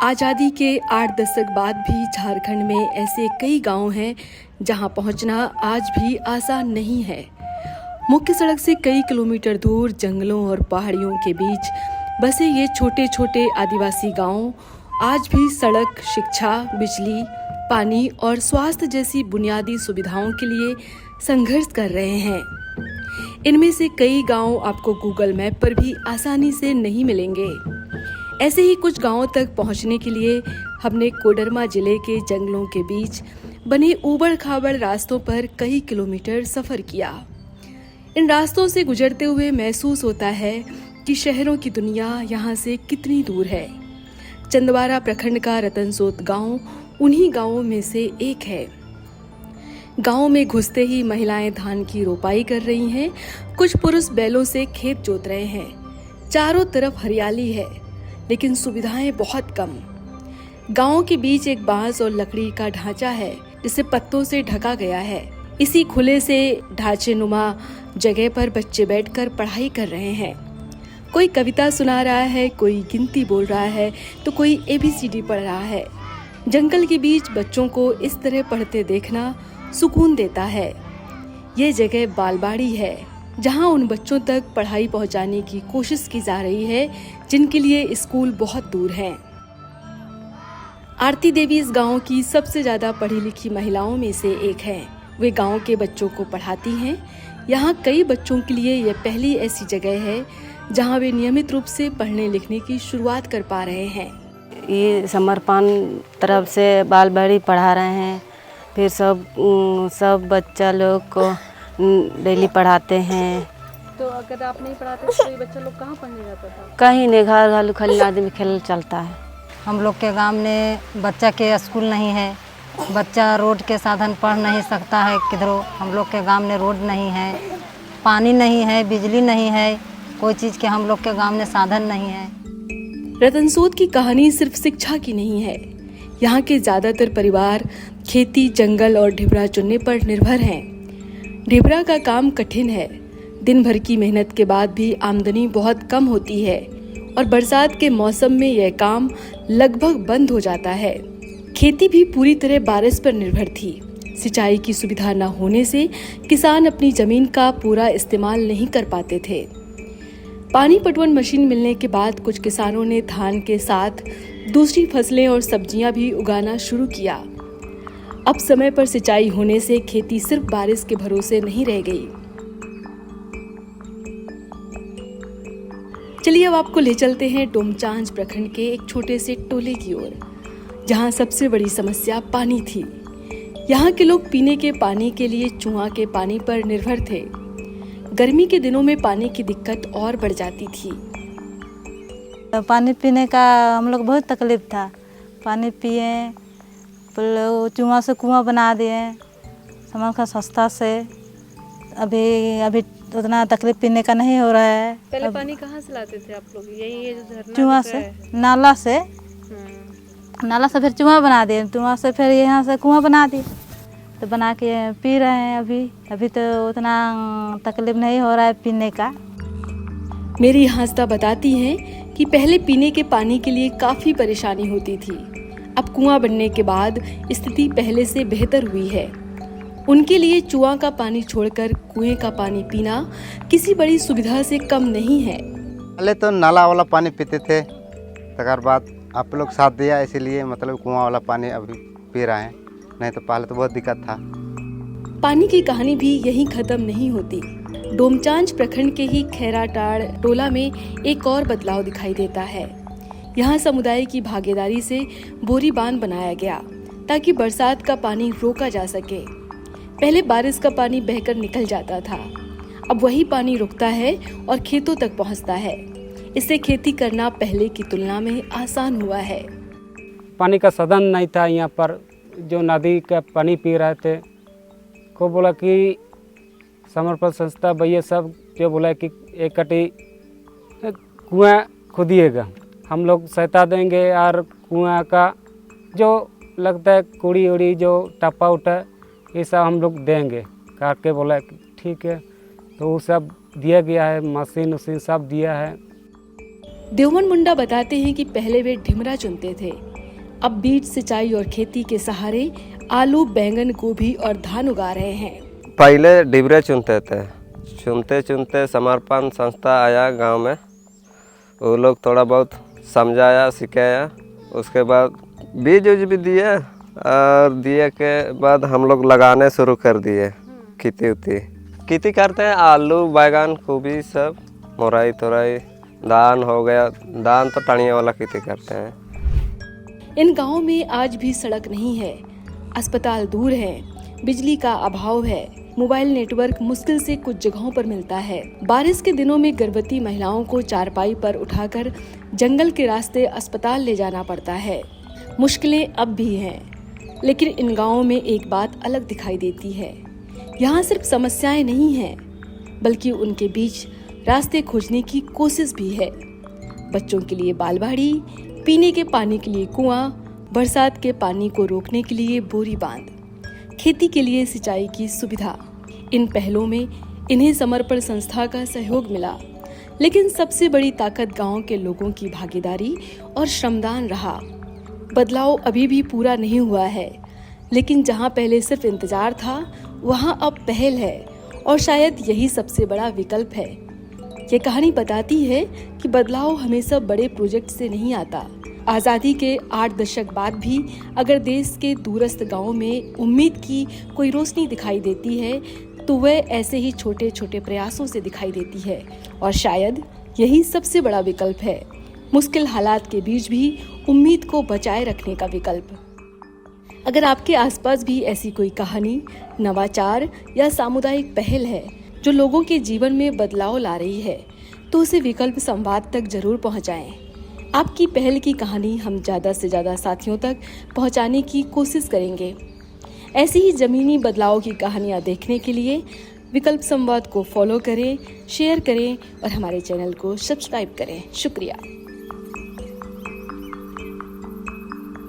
आज़ादी के 8 दशक बाद भी झारखंड में ऐसे कई गांव हैं जहां पहुंचना आज भी आसान नहीं है। मुख्य सड़क से कई किलोमीटर दूर जंगलों और पहाड़ियों के बीच बसे ये छोटे छोटे आदिवासी गांव आज भी सड़क, शिक्षा, बिजली, पानी और स्वास्थ्य जैसी बुनियादी सुविधाओं के लिए संघर्ष कर रहे हैं। इनमें से कई गांव आपको गूगल मैप पर भी आसानी से नहीं मिलेंगे। ऐसे ही कुछ गांवों तक पहुंचने के लिए हमने कोडरमा जिले के जंगलों के बीच बने ऊबड़-खाबड़ रास्तों पर कई किलोमीटर सफर किया। इन रास्तों से गुजरते हुए महसूस होता है कि शहरों की दुनिया यहाँ से कितनी दूर है। चंदवारा प्रखंड का रतनसोत गांव उन्हीं गांवों में से एक है। गांव में घुसते ही महिलाएं धान की रोपाई कर रही हैं, कुछ पुरुष बैलों से खेत जोत रहे हैं। चारों तरफ हरियाली है, लेकिन सुविधाएं बहुत कम। गांव के बीच एक बांस और लकड़ी का ढांचा है जिसे पत्तों से ढका गया है। इसी खुले से ढांचे नुमा जगह पर बच्चे बैठकर पढ़ाई कर रहे हैं। कोई कविता सुना रहा है, कोई गिनती बोल रहा है तो कोई ABCD पढ़ रहा है। जंगल के बीच बच्चों को इस तरह पढ़ते देखना सुकून देता है। ये जगह बालबाड़ी है, जहां उन बच्चों तक पढ़ाई पहुंचाने की कोशिश की जा रही है जिनके लिए स्कूल बहुत दूर हैं। आरती देवी इस गांव की सबसे ज्यादा पढ़ी लिखी महिलाओं में से एक हैं। वे गांव के बच्चों को पढ़ाती हैं। यहाँ कई बच्चों के लिए यह पहली ऐसी जगह है जहां वे नियमित रूप से पढ़ने लिखने की शुरुआत कर पा रहे हैं। ये समर्पण तरफ से बालबाड़ी पढ़ा रहे हैं। फिर सब बच्चा लोग को डेली पढ़ाते हैं। तो अगर आप नहीं पढ़ाते तो ये बच्चा लोग कहाँ पढ़ने जाता था? कहीं नहीं, घर घालू खाली आदमी खेल चलता है। हम लोग के गांव में बच्चा के स्कूल नहीं है, बच्चा रोड के साधन पढ़ नहीं सकता है किधरों। हम लोग के गांव में रोड नहीं है, पानी नहीं है, बिजली नहीं है, कोई चीज़ के हम लोग के गांव में साधन नहीं है। रतनसोत की कहानी सिर्फ शिक्षा की नहीं है। यहाँ के ज्यादातर परिवार खेती, जंगल और ढिबरा चुनने पर निर्भर हैं। ढिबरा का काम कठिन है। दिन भर की मेहनत के बाद भी आमदनी बहुत कम होती है और बरसात के मौसम में यह काम लगभग बंद हो जाता है। खेती भी पूरी तरह बारिश पर निर्भर थी। सिंचाई की सुविधा न होने से किसान अपनी जमीन का पूरा इस्तेमाल नहीं कर पाते थे। पानी पटवन मशीन मिलने के बाद कुछ किसानों ने धान के साथ दूसरी फसलें और सब्जियां भी उगाना शुरू किया। अब समय पर सिंचाई होने से खेती सिर्फ बारिश के भरोसे नहीं रह गई। चलिए अब आपको ले चलते हैं डोमचांच प्रखंड के एक छोटे से टोले की ओर, जहां सबसे बड़ी समस्या पानी थी। यहाँ के लोग पीने के पानी के लिए चूहा के पानी पर निर्भर थे। गर्मी के दिनों में पानी की दिक्कत और बढ़ जाती थी। पानी पीने का हम लोग बहुत तकलीफ था। पानी पिए, चूहा से कुआं बना दिए सामान का सस्ता से। अभी उतना तकलीफ पीने का नहीं हो रहा है। पहले पानी कहाँ से लाते थे आप लोग? यही है जो झरना चूहा से, नाला से फिर चूहा बना दिए, चूहा से फिर यहाँ से कुआं बना दिए, तो बना के पी रहे हैं। अभी तो उतना तकलीफ नहीं हो रहा है पीने का। मेरी हांसदा बताती हैं कि पहले पीने के पानी के लिए काफी परेशानी होती थी। अब कुआं बनने के बाद स्थिति पहले से बेहतर हुई है। उनके लिए चूहा का पानी छोड़कर कुएं का पानी पीना किसी बड़ी सुविधा से कम नहीं है। पहले तो नाला वाला पानी पीते थे, तकर बाद आप लोग साथ दिया, इसीलिए मतलब कुआं वाला पानी अभी पी रहे हैं। नहीं तो पहले तो बहुत दिक्कत था। पानी की कहानी भी यहीं खत्म नहीं होती। डोमचांच प्रखंड के ही खैराटाड़ टोला में एक और बदलाव दिखाई देता है। यहाँ समुदाय की भागीदारी से बोरी बांध बनाया गया ताकि बरसात का पानी रोका जा सके। पहले बारिश का पानी बहकर निकल जाता था, अब वही पानी रुकता है और खेतों तक पहुँचता है। इससे खेती करना पहले की तुलना में आसान हुआ है। पानी का साधन नहीं था यहाँ पर। जो नदी का पानी पी रहे थे, को बोला कि समर्पण संस्था भैया सब जो बोला कि एक कटी कुआं खोदिएगा, हम लोग सहायता देंगे और कुआं का जो लगता है कुड़ी उड़ी जो टप्पा उठा ये सब हम लोग देंगे करके बोला ठीक है। तो वो सब दिया गया है, मशीन उशीन सब दिया है। देवमन मुंडा बताते हैं कि पहले वे ढिमरा चुनते थे, अब बीज सिंचाई और खेती के सहारे आलू, बैंगन, गोभी और धान उगा रहे हैं। पहले डिबरे चुनते चुनते समर्पण संस्था आया गांव में, वो लोग थोड़ा बहुत समझाया सिखाया, उसके बाद बीज भी दिए और दिए के बाद हम लोग लगाने शुरू कर दिए। खेती करते हैं, आलू, बैगन, गोभी सब, मोराई तोराई, धान हो गया, धान तो टणिया वाला खेती करते हैं। इन गांवों में आज भी सड़क नहीं है, अस्पताल दूर है, बिजली का अभाव है, मोबाइल नेटवर्क मुश्किल से कुछ जगहों पर मिलता है। बारिश के दिनों में गर्भवती महिलाओं को चारपाई पर उठाकर जंगल के रास्ते अस्पताल ले जाना पड़ता है। मुश्किलें अब भी हैं, लेकिन इन गांवों में एक बात अलग दिखाई देती है। यहाँ सिर्फ समस्याएं नहीं हैं, बल्कि उनके बीच रास्ते खोजने की कोशिश भी है। बच्चों के लिए बालवाड़ी, पीने के पानी के लिए कुआं, बरसात के पानी को रोकने के लिए बोरी बांध, खेती के लिए सिंचाई की सुविधा। इन पहलों में इन्हें समर्पण संस्था का सहयोग मिला, लेकिन सबसे बड़ी ताकत गांव के लोगों की भागीदारी और श्रमदान रहा। बदलाव अभी भी पूरा नहीं हुआ है, लेकिन जहां पहले सिर्फ इंतजार था, वहां अब पहल है, और शायद यही सबसे बड़ा विकल्प है। ये कहानी बताती है कि बदलाव हमेशा बड़े प्रोजेक्ट से नहीं आता। आज़ादी के 8 दशक बाद भी अगर देश के दूरस्थ गांवों में उम्मीद की कोई रोशनी दिखाई देती है, तो वह ऐसे ही छोटे छोटे प्रयासों से दिखाई देती है, और शायद यही सबसे बड़ा विकल्प है। मुश्किल हालात के बीच भी उम्मीद को बचाए रखने का विकल्प। अगर आपके आसपास भी ऐसी कोई कहानी, नवाचार या सामुदायिक पहल है जो लोगों के जीवन में बदलाव ला रही है, तो उसे विकल्प संवाद तक जरूर पहुंचाएं। आपकी पहल की कहानी हम ज़्यादा से ज़्यादा साथियों तक पहुंचाने की कोशिश करेंगे। ऐसी ही ज़मीनी बदलाव की कहानियां देखने के लिए विकल्प संवाद को फॉलो करें, शेयर करें और हमारे चैनल को सब्सक्राइब करें। शुक्रिया।